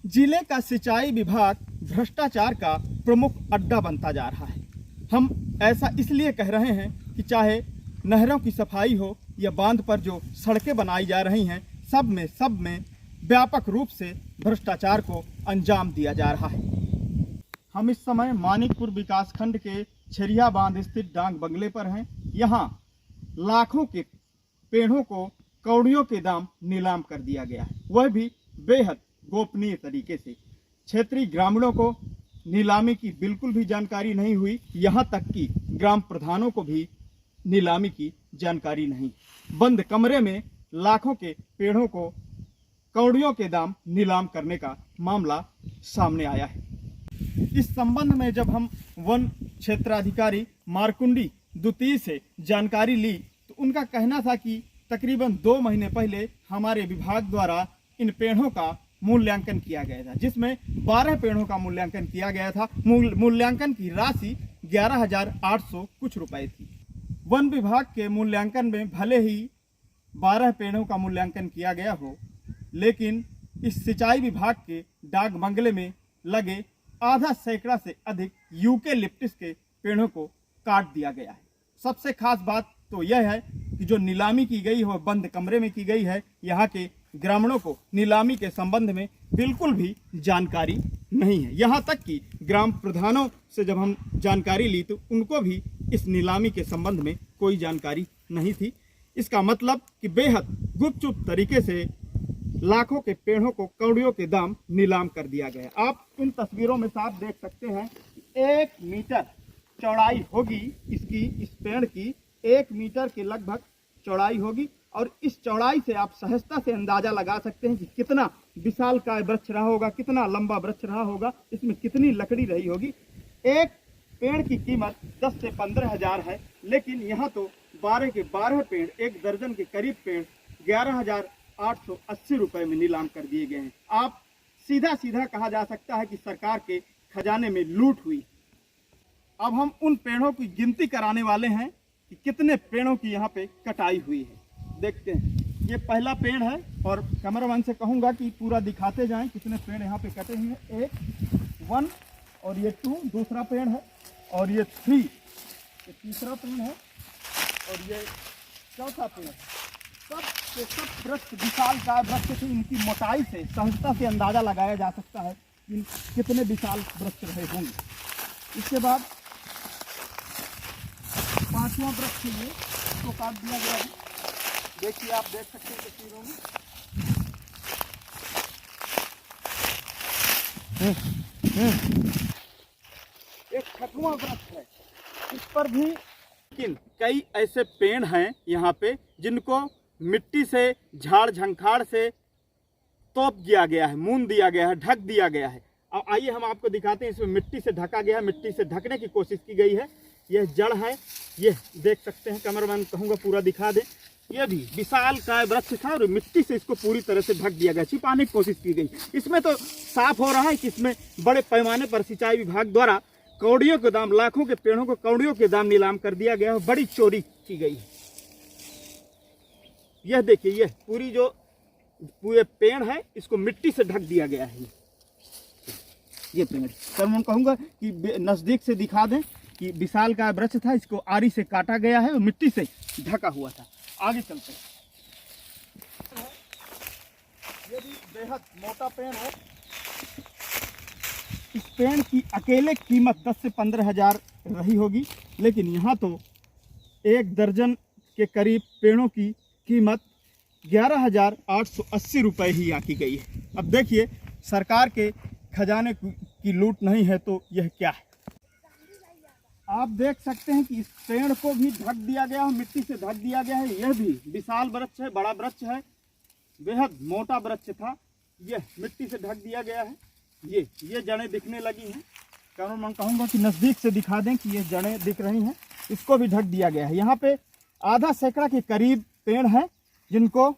जिले का सिंचाई विभाग भ्रष्टाचार का प्रमुख अड्डा बनता जा रहा है। हम ऐसा इसलिए कह रहे हैं कि चाहे नहरों की सफाई हो या बांध पर जो सड़कें बनाई जा रही हैं, सब में व्यापक रूप से भ्रष्टाचार को अंजाम दिया जा रहा है। हम इस समय मानिकपुर विकासखंड के छरिया बांध स्थित डांग बंगले पर हैं। यहाँ लाखों के पेड़ों को कौड़ियों के दाम नीलाम कर दिया गया है, वह भी बेहद गोपनीय तरीके से। क्षेत्रीय ग्रामीणों को नीलामी की बिल्कुल भी जानकारी नहीं हुई, यहाँ तक कि ग्राम प्रधानों को भी नीलामी की जानकारी नहीं। बंद कमरे में लाखों के पेड़ों को कौड़ियों के दाम नीलाम करने का मामला सामने आया है। इस संबंध में जब हम वन क्षेत्राधिकारी मारकुंडी द्वितीय से जानकारी ली तो उनका कहना था कि तकरीबन 2 महीने पहले हमारे विभाग द्वारा इन पेड़ों का मूल्यांकन किया गया था, जिसमें 12 पेड़ों का मूल्यांकन किया गया था। मूल्यांकन की राशि 11,800 कुछ रुपए थी। वन विभाग के मूल्यांकन में भले ही 12 पेड़ों का मूल्यांकन किया गया हो, लेकिन इस सिंचाई विभाग के डाक बंगले में लगे आधा सैकड़ा से अधिक यूकेलिप्टस के पेड़ों को काट दिया गया है। सबसे खास बात तो यह है कि जो नीलामी की गई है वह बंद कमरे में की गई है। यहाँ के ग्रामीणों को नीलामी के संबंध में बिल्कुल भी जानकारी नहीं है। यहाँ तक कि ग्राम प्रधानों से जब हम जानकारी ली तो उनको भी इस नीलामी के संबंध में कोई जानकारी नहीं थी। इसका मतलब कि बेहद गुपचुप तरीके से लाखों के पेड़ों को कौड़ियों के दाम नीलाम कर दिया गया है। आप इन तस्वीरों में साफ देख सकते हैं, 1 मीटर चौड़ाई होगी इस पेड़ की, 1 मीटर के लगभग चौड़ाई होगी। और इस चौड़ाई से आप सहजता से अंदाजा लगा सकते हैं कि कितना विशालकाय वृक्ष रहा होगा, कितना लंबा वृक्ष रहा होगा, इसमें कितनी लकड़ी रही होगी। एक पेड़ की कीमत 10 से 15 हजार है, लेकिन यहाँ तो 12 के 12 पेड़, 1 दर्जन के करीब पेड़ 11,880 रुपए में नीलाम कर दिए गए हैं। आप सीधा कहा जा सकता है कि सरकार के खजाने में लूट हुई। अब हम उन पेड़ों की गिनती कराने वाले हैं कि कितने पेड़ों की यहाँ पे कटाई हुई है। देखते हैं, ये पहला पेड़ है और कैमरामैन से कहूँगा कि पूरा दिखाते जाएं कितने पेड़ यहाँ पे कटे हुए हैं। 1 और ये 2 दूसरा पेड़ है, और ये 3 ये तीसरा पेड़ है, और ये चौथा पेड़ है। सब वृक्ष विशाल का वृक्ष थे। इनकी मोटाई से सहजता से अंदाजा लगाया जा सकता है कि कितने विशाल वृक्ष रहे होंगे। इसके बाद 5वां वृक्ष ये इसको काट दिया गया है। देखिए, आप देख सकते हैं तस्वीरों में। एक 6वां वृक्ष है, इस पर भी लेकिन कई ऐसे पेड़ हैं यहाँ पे जिनको मिट्टी से, झाड़ झंखाड़ से तोप दिया गया है, मून दिया गया है, ढक दिया गया है। अब आइए हम आपको दिखाते हैं। इसमें मिट्टी से ढका गया है, मिट्टी से ढकने की कोशिश की गई है। यह जड़ है, ये देख सकते हैं। कैमरामैन कहूँगा पूरा दिखा दे। यह भी विशाल का वृक्ष था और मिट्टी से इसको पूरी तरह से ढक दिया गया, छिपाने की कोशिश की गई। इसमें तो साफ हो रहा है कि इसमें बड़े पैमाने पर सिंचाई विभाग द्वारा कौड़ियों के दाम, लाखों के पेड़ों को कौड़ियों के दाम नीलाम कर दिया गया है। बड़ी चोरी की गई है। यह देखिए, यह पूरी जो पूरे पेड़ है इसको मिट्टी से ढक दिया गया है। ये पेड़ सर मैं कहूँगा कि नज़दीक से दिखा दें कि विशाल का वृक्ष था, इसको आरी से काटा गया है और मिट्टी से ढका हुआ था। आगे चलते हैं। ये भी बेहद मोटा पेड़ है। इस पेड़ की अकेले कीमत 10 से 15 हजार रही होगी, लेकिन यहाँ तो 1 दर्जन के करीब पेड़ों की कीमत 11,880 रुपये ही आंकी गई है। अब देखिए, सरकार के खजाने की लूट नहीं है तो यह क्या है। आप देख सकते हैं कि इस पेड़ को भी ढक दिया गया है, मिट्टी से ढक दिया गया है। यह भी विशाल वृक्ष है, बड़ा वृक्ष है, बेहद मोटा वृक्ष था। यह मिट्टी से ढक दिया गया है। ये जड़ें दिखने लगी हैं। कारण मैं कहूँगा कि नज़दीक से दिखा दें कि ये जड़ें दिख रही हैं। इसको भी ढक दिया गया है। यहाँ पे आधा सैकड़ा के करीब पेड़ हैं जिनको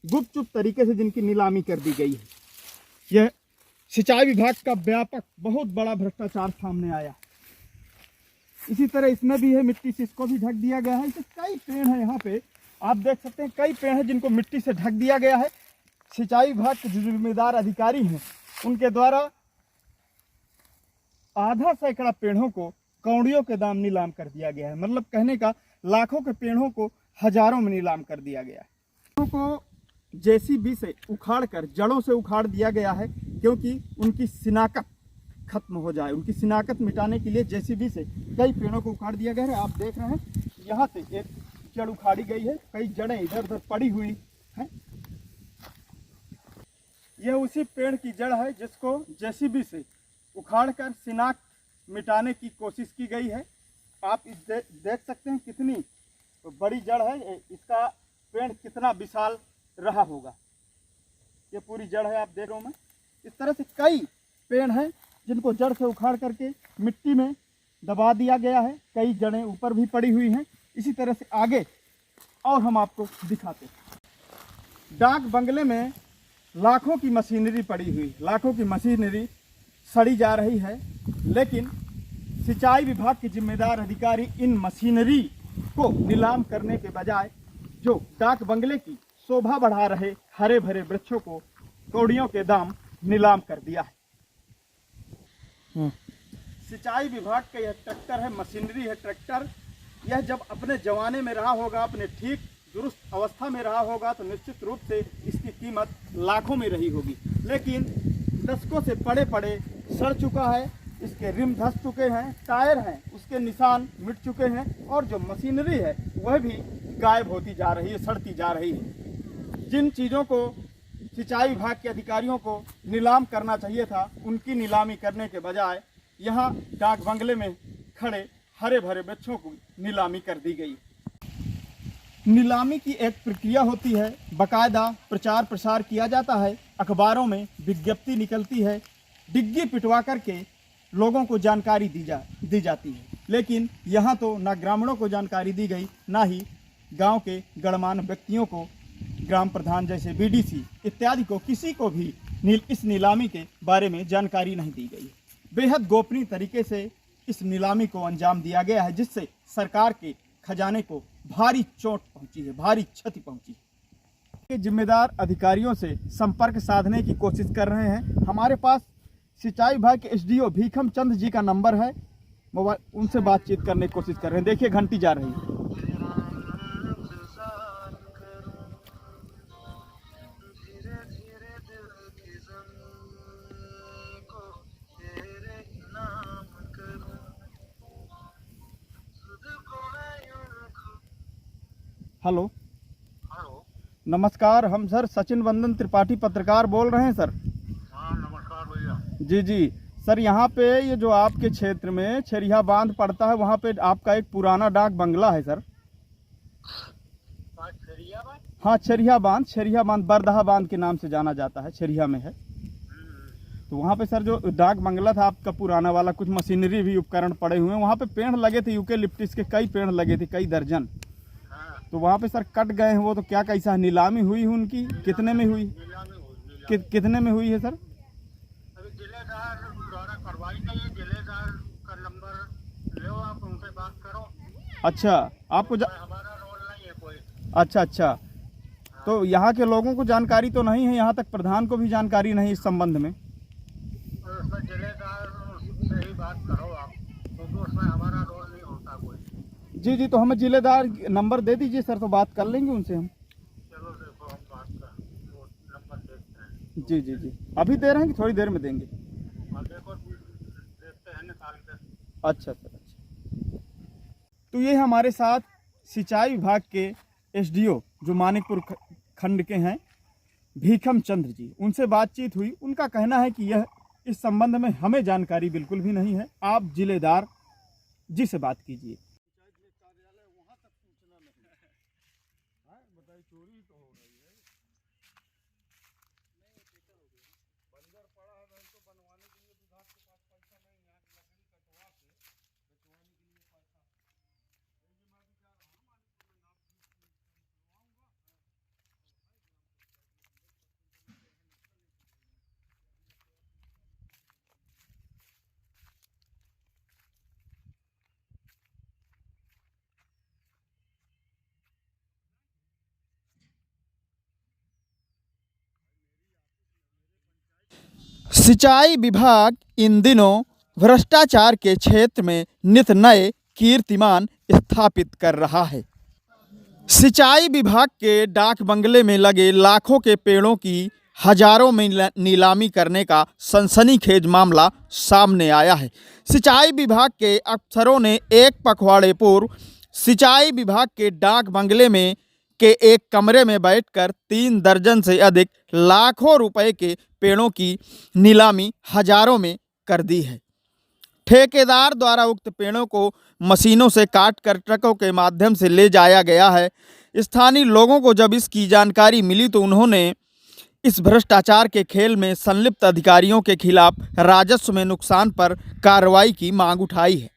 गुपचुप तरीके से जिनकी नीलामी कर दी गई है। यह सिंचाई विभाग का व्यापक बहुत बड़ा भ्रष्टाचार सामने आया। इसी तरह इसमें भी है, मिट्टी से इसको भी ढक दिया गया है। इसे कई पेड़ हैं यहाँ पे, आप देख सकते हैं कई पेड़ हैं जिनको मिट्टी से ढक दिया गया है। सिंचाई विभाग के जो जिम्मेदार अधिकारी हैं उनके द्वारा आधा सैकड़ा पेड़ों को कौड़ियों के दाम नीलाम कर दिया गया है। मतलब कहने का लाखों के पेड़ों को हजारों में नीलाम कर दिया गया है। पेड़ों को जेसीबी से उखाड़ कर जड़ों से उखाड़ दिया गया है, क्योंकि उनकी शिनाख्त खत्म हो जाए। उनकी शिनाख्त मिटाने के लिए जेसीबी से कई पेड़ों को उखाड़ दिया गया है। आप देख रहे हैं यहाँ से एक जड़ उखाड़ी गई है, कई जड़ें इधर उधर पड़ी हुई हैं। यह उसी पेड़ की जड़ है जिसको जेसीबी से उखाड़कर शिनाख्त मिटाने की कोशिश की गई है। आप देख सकते हैं कितनी बड़ी जड़ है, इसका पेड़ कितना विशाल रहा होगा। ये पूरी जड़ है, आप देख रहे हो। मैं इस तरह से कई पेड़ हैं जिनको जड़ से उखाड़ करके मिट्टी में दबा दिया गया है। कई जड़ें ऊपर भी पड़ी हुई हैं। इसी तरह से आगे और हम आपको दिखाते हैं। डाक बंगले में लाखों की मशीनरी पड़ी हुई, लाखों की मशीनरी सड़ी जा रही है, लेकिन सिंचाई विभाग के जिम्मेदार अधिकारी इन मशीनरी को नीलाम करने के बजाय जो डाक बंगले की शोभा बढ़ा रहे हरे भरे वृक्षों को कौड़ियों के दाम नीलाम कर दिया है। सिंचाई विभाग का यह ट्रैक्टर है, मशीनरी है ट्रैक्टर। यह जब अपने जमाने में रहा होगा, अपने ठीक दुरुस्त अवस्था में रहा होगा, तो निश्चित रूप से इसकी कीमत लाखों में रही होगी। लेकिन दशकों से पड़े पड़े सड़ चुका है, इसके रिम धस चुके हैं, टायर हैं उसके निशान मिट चुके हैं, और जो मशीनरी है वह भी गायब होती जा रही है, सड़ती जा रही है। जिन चीज़ों को सिंचाई विभाग के अधिकारियों को नीलाम करना चाहिए था, उनकी नीलामी करने के बजाय यहाँ डाक बंगले में खड़े हरे भरे वृक्षों को नीलामी कर दी गई। नीलामी की एक प्रक्रिया होती है, बाकायदा प्रचार प्रसार किया जाता है, अखबारों में विज्ञप्ति निकलती है, डिग्गी पिटवा करके लोगों को जानकारी दी जाती है। लेकिन यहाँ तो ना ग्रामीणों को जानकारी दी गई, ना ही गांव के गणमान्य व्यक्तियों को, ग्राम प्रधान जैसे बीडीसी इत्यादि को, किसी को भी इस नीलामी के बारे में जानकारी नहीं दी गई। बेहद गोपनीय तरीके से इस नीलामी को अंजाम दिया गया है, जिससे सरकार के खजाने को भारी चोट पहुंची है, भारी क्षति पहुंची है। के जिम्मेदार अधिकारियों से संपर्क साधने की कोशिश कर रहे हैं। हमारे पास सिंचाई विभाग के एसडीओ भीखम चंद जी का नंबर है, मोबाइल, उनसे बातचीत करने की कोशिश कर रहे हैं। देखिए घंटी जा रही है। हेलो, नमस्कार। हम सर सचिन वंदन त्रिपाठी पत्रकार बोल रहे हैं सर। हाँ नमस्कार भैया। जी जी सर, यहाँ पे ये जो आपके क्षेत्र में छरिया बांध पड़ता है, वहाँ पे आपका एक पुराना डाक बंगला है सर। हाँ, छरिया बांध बरदहा बांध के नाम से जाना जाता है, छरिया में है। तो वहाँ पे सर जो डाक बंगला था आपका पुराना वाला, कुछ मशीनरी भी उपकरण पड़े हुए हैं। वहाँ पे पेड़ लगे थे, यूकेलिप्टिस के कई पेड़ लगे थे, कई दर्जन। तो वहाँ पे सर कट गए हैं वो, तो क्या कैसा नीलामी हुई है उनकी? कितने में हुई? कितने में हुई है सर? अभी जिलेदार द्वारा कार्रवाई नहीं है, जिलेदार का नंबर लो, आप उनसे बात करो। अच्छा, आपको हमारा रोल नहीं है कोई। अच्छा, तो यहाँ के लोगों को जानकारी तो नहीं है, यहाँ तक प्रधान को भी जानकारी नहीं इस संबंध में। और उसमें जिलेदार से ही बात करो आप, क्योंकि उसमें हमारा रोल नहीं होता कोई। जी, तो हमें जिलेदार नंबर दे दीजिए सर, तो बात कर लेंगे उनसे हम। चलो देखो, हम बात कर वो नंबर देखते हैं। जी, अभी दे रहे हैं कि थोड़ी देर में देंगे? हाँ देखो, देखते हैं निकाल कर। अच्छा सर, अच्छा। तो ये हमारे साथ सिंचाई विभाग के एसडीओ जो मानिकपुर खंड के हैं, भीखम चंद्र जी, उनसे बातचीत हुई। उनका कहना है कि यह इस संबंध में हमें जानकारी बिल्कुल भी नहीं है, आप जिलेदार जी से बात कीजिए। सिंचाई विभाग इन दिनों भ्रष्टाचार के क्षेत्र में नित नए कीर्तिमान स्थापित कर रहा है। सिंचाई विभाग के डाक बंगले में लगे लाखों के पेड़ों की हजारों में नीलामी करने का सनसनीखेज मामला सामने आया है। सिंचाई विभाग के अफसरों ने एक पखवाड़े पूर्व सिंचाई विभाग के डाक बंगले में के एक कमरे में बैठकर 3 दर्जन से अधिक लाखों रुपए के पेड़ों की नीलामी हजारों में कर दी है। ठेकेदार द्वारा उक्त पेड़ों को मशीनों से काटकर ट्रकों के माध्यम से ले जाया गया है। स्थानीय लोगों को जब इसकी जानकारी मिली तो उन्होंने इस भ्रष्टाचार के खेल में संलिप्त अधिकारियों के खिलाफ राजस्व में नुकसान पर कार्रवाई की मांग उठाई है।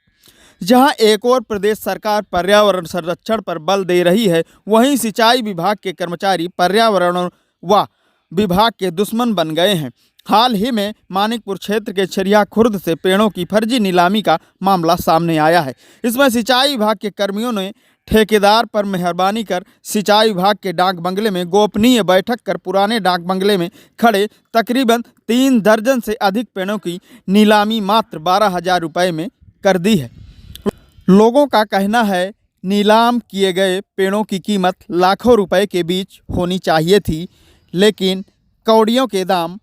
जहां एक और प्रदेश सरकार पर्यावरण संरक्षण पर बल दे रही है, वहीं सिंचाई विभाग के कर्मचारी पर्यावरण व विभाग के दुश्मन बन गए हैं। हाल ही में मानिकपुर क्षेत्र के छरिया खुर्द से पेड़ों की फर्जी नीलामी का मामला सामने आया है। इसमें सिंचाई विभाग के कर्मियों ने ठेकेदार पर मेहरबानी कर सिंचाई विभाग के डाक बंगले में गोपनीय बैठक कर पुराने डाक बंगले में खड़े तकरीबन 3 दर्जन से अधिक पेड़ों की नीलामी मात्र 12,000 रुपये में कर दी है। लोगों का कहना है नीलाम किए गए पेड़ों की कीमत लाखों रुपए के बीच होनी चाहिए थी, लेकिन कौड़ियों के दाम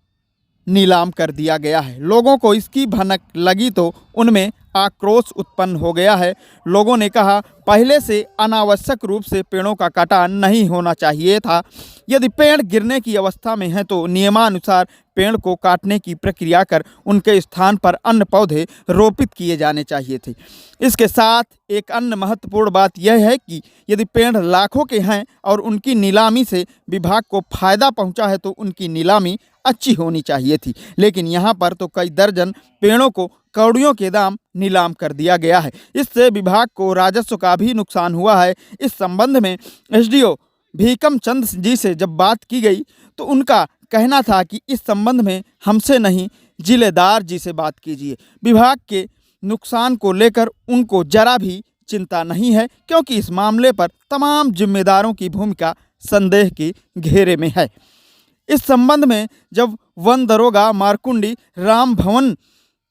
नीलाम कर दिया गया है। लोगों को इसकी भनक लगी तो उनमें आक्रोश उत्पन्न हो गया है। लोगों ने कहा, पहले से अनावश्यक रूप से पेड़ों का कटान नहीं होना चाहिए था। यदि पेड़ गिरने की अवस्था में है तो नियमानुसार पेड़ को काटने की प्रक्रिया कर उनके स्थान पर अन्य पौधे रोपित किए जाने चाहिए थे। इसके साथ एक अन्य महत्वपूर्ण बात यह है कि यदि पेड़ लाखों के हैं और उनकी नीलामी से विभाग को फायदा पहुंचा है तो उनकी नीलामी अच्छी होनी चाहिए थी, लेकिन यहाँ पर तो कई दर्जन पेड़ों को कौड़ियों के दाम नीलाम कर दिया गया है। इससे विभाग को राजस्व का भी नुकसान हुआ है। इस संबंध में एसडीओ भीकम चंद जी से जब बात की गई तो उनका कहना था कि इस संबंध में हमसे नहीं, जिलेदार जी से बात कीजिए। विभाग के नुकसान को लेकर उनको जरा भी चिंता नहीं है, क्योंकि इस मामले पर तमाम जिम्मेदारों की भूमिका संदेह के घेरे में है। इस संबंध में जब वन दरोगा मारकुंडी राम भवन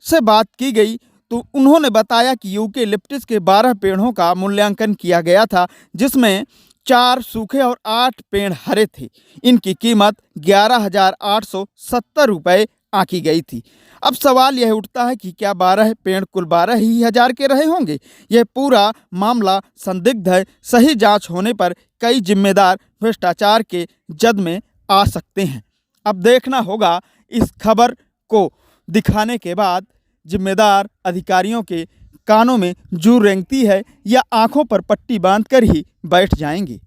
से बात की गई तो उन्होंने बताया कि यूकेलिप्टस के 12 पेड़ों का मूल्यांकन किया गया था, जिसमें 4 सूखे और 8 पेड़ हरे थे। इनकी कीमत 11,870 रुपये आंकी गई थी। अब सवाल यह उठता है कि क्या 12 पेड़ कुल 12 ही हज़ार के रहे होंगे? यह पूरा मामला संदिग्ध है। सही जांच होने पर कई जिम्मेदार भ्रष्टाचार के जद में आ सकते हैं। अब देखना होगा इस खबर को दिखाने के बाद जिम्मेदार अधिकारियों के कानों में जू रेंगती है या आंखों पर पट्टी बांधकर ही बैठ जाएंगे।